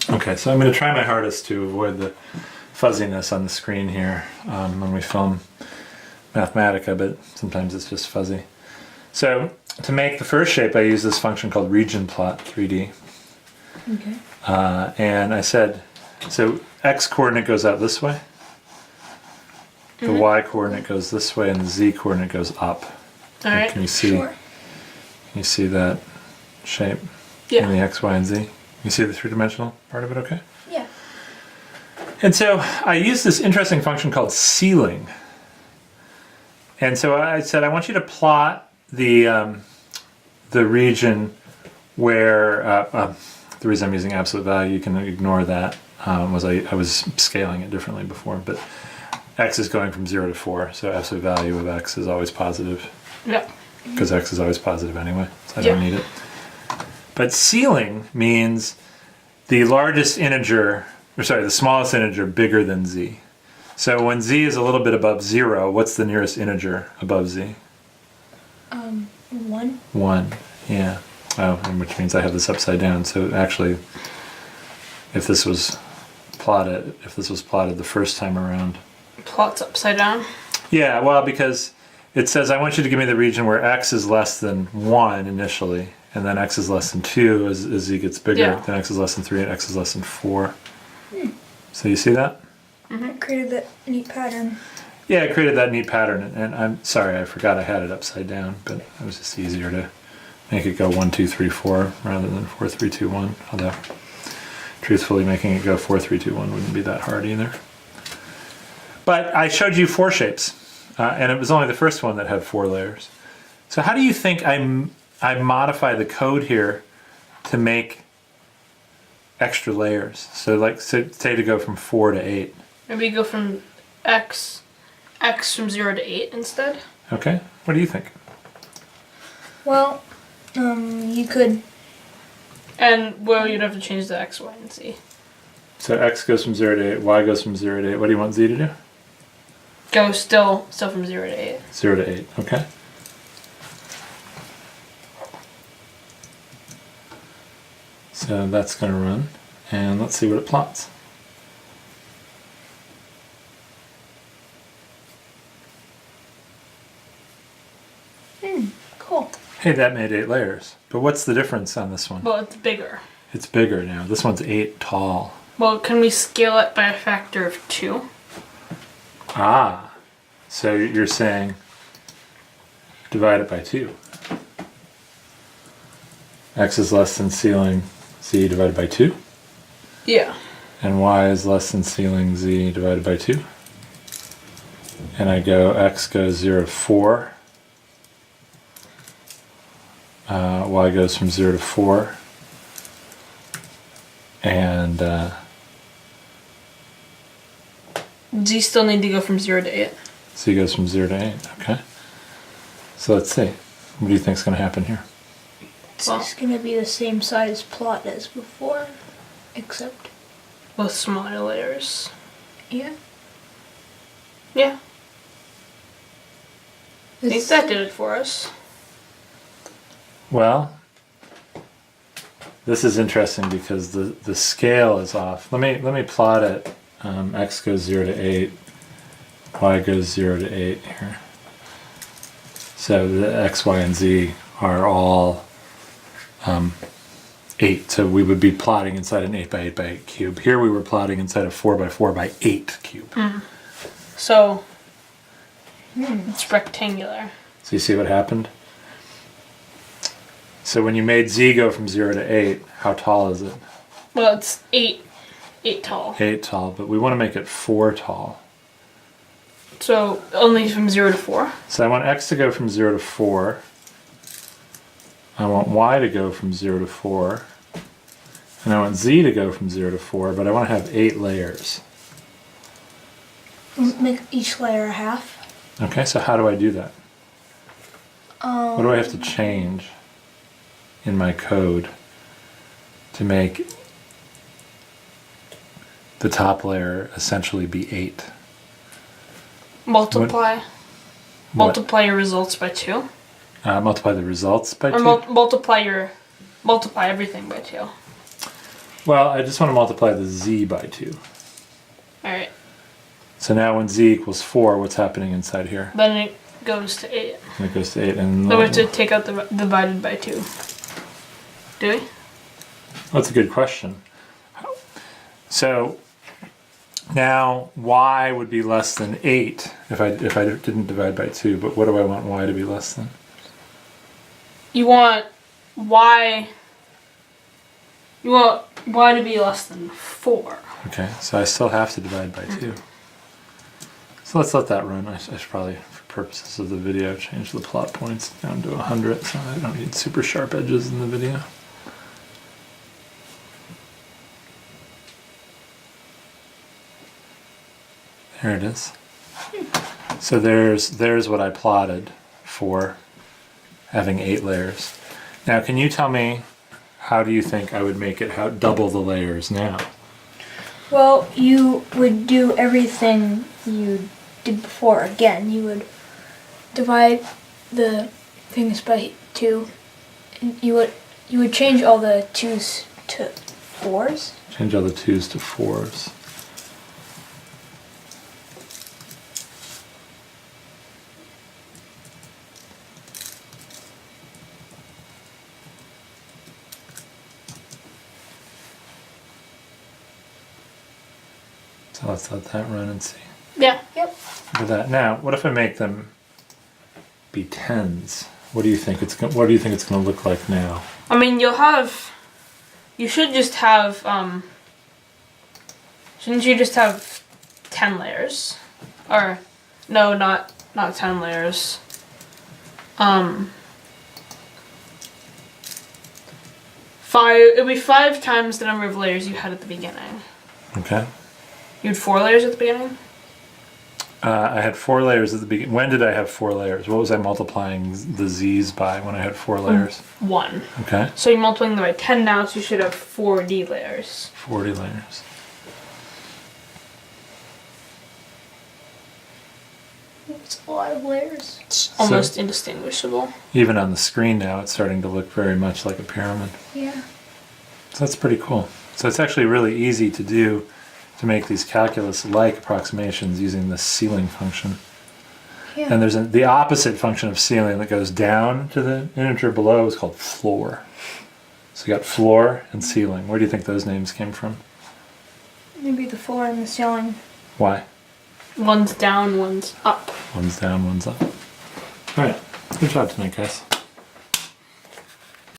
Okay, so I'm going to try my hardest to avoid the fuzziness on the screen here when we film Mathematica, but sometimes it's just fuzzy. So to make the first shape, I use this function called region plot 3D. Okay. And I said, so x coordinate goes out this way, the y coordinate goes this way, and the z coordinate goes up. All right. Can you see? Sure. Can you see that shape? Yeah. In the x, y, and z. You see the three-dimensional part of it? Okay. Yeah. And so I used this interesting function called ceiling. And so I said, I want you to plot the region where the reason I'm using absolute value, you can ignore that. Was I was scaling it differently before, but x is going from 0 to 4, so absolute value of x is always positive. Yeah. Because x is always positive anyway, so I don't need it. But ceiling means the largest integer, or sorry, the smallest integer bigger than z. So when z is a little bit above 0, what's the nearest integer above z? 1. 1, yeah. Oh, and which means I have this upside down. So actually, if this was plotted the first time around. Plot's upside down. Yeah, well, because it says I want you to give me the region where x is less than 1 initially, and then x is less than 2 as z gets bigger, then x is less than 3, and x is less than 4. So you see that? It created that neat pattern. Yeah, I created that neat pattern, and I'm sorry, I forgot I had it upside down, but it was just easier to make it go 1, 2, 3, 4 rather than 4, 3, 2, 1. Although, truthfully, making it go 4, 3, 2, 1 wouldn't be that hard either. But I showed you 4 shapes, and it was only the first one that had 4 layers. So how do you think I modify the code here to make extra layers? So like, say to go from 4 to 8. Maybe go from x from 0 to 8 instead. Okay, what do you think? Well, you could. And well, you'd have to change the x, y, and z. So x goes from 0 to 8, y goes from 0 to 8. What do you want z to do? Go still from 0 to 8. 0 to 8, okay. So that's going to run, and let's see what it plots. Cool. Hey, that made 8 layers. But what's the difference on this one? Well, it's bigger. It's bigger now. This one's 8 tall. Well, can we scale it by a factor of 2? Ah, so you're saying divide it by 2. X is less than ceiling z divided by 2. Yeah. And y is less than ceiling z divided by 2. And I go x goes 0 to 4. Y goes from 0 to 4. And Z still need to go from 0 to 8. z goes from 0 to 8. Okay. So let's see. What do you think is going to happen here? It's just going to be the same size plot as before, except. With smaller layers. Yeah. Yeah. I think that did it for us. Well, this is interesting because the scale is off. Let me plot it. X goes 0 to 8, y goes 0 to 8 here. So the x, y, and z are all 8. So we would be plotting inside an 8 by 8 by 8 cube. Here we were plotting inside a 4 by 4 by 8 cube. So it's rectangular. So you see what happened? So when you made z go from 0 to 8, how tall is it? Well, it's 8 tall. 8 tall, but we want to make it 4 tall. So only from 0 to 4? So I want x to go from 0 to 4. I want y to go from 0 to 4. And I want z to go from 0 to 4, but I want to have 8 layers. Make each layer a half. Okay, so how do I do that? What do I have to change in my code to make the top layer essentially be 8? Multiply. What? Multiply your results by 2. Multiply the results by 2? Or multiply everything by 2. Well, I just want to multiply the z by 2. Alright. So now when z equals 4, what's happening inside here? Then it goes to 8. And it goes to 8. And Then we have to take out the divided by 2. Do we? that's a good question. So now y would be less than 8 if I didn't divide by 2. But what do I want y to be less than? You want y. You want y to be less than 4. Okay, so I still have to divide by 2. So let's let that run. I should probably, for purposes of the video, change the plot points down to 100 so I don't need super sharp edges in the video. There it is. So there's what I plotted for having 8 layers. Now can you tell me, how do you think I would make it double the layers now? Well, you would do everything you did before again. You would divide the things by 2, and you would change all the 2's to 4's. Change all the 2's to 4's. So let's let that run and see. Yeah. Yep. Look at that. Now, what if I make them be 10s? What do you think it's going to look like now? I mean, you should just have, shouldn't you just have 10 layers? Or, no, not 10 layers. It'd be 5 times the number of layers you had at the beginning. Okay. You had 4 layers at the beginning? I had 4 layers at the beginning. When did I have 4 layers? What was I multiplying the z's by when I had 4 layers? 1. Okay. So you're multiplying them by 10 now, so you should have 4D layers. 40 layers. It's a lot of layers. It's almost indistinguishable. Even on the screen now, it's starting to look very much like a pyramid. Yeah. So that's pretty cool. So it's actually really easy to do, to make these calculus-like approximations using the ceiling function. Yeah. And there's the opposite function of ceiling that goes down to the integer below is called floor. So you got floor and ceiling. Where do you think those names came from? Maybe the floor and the ceiling. Why? One's down, one's up. One's down, one's up. All right. Good job tonight, guys.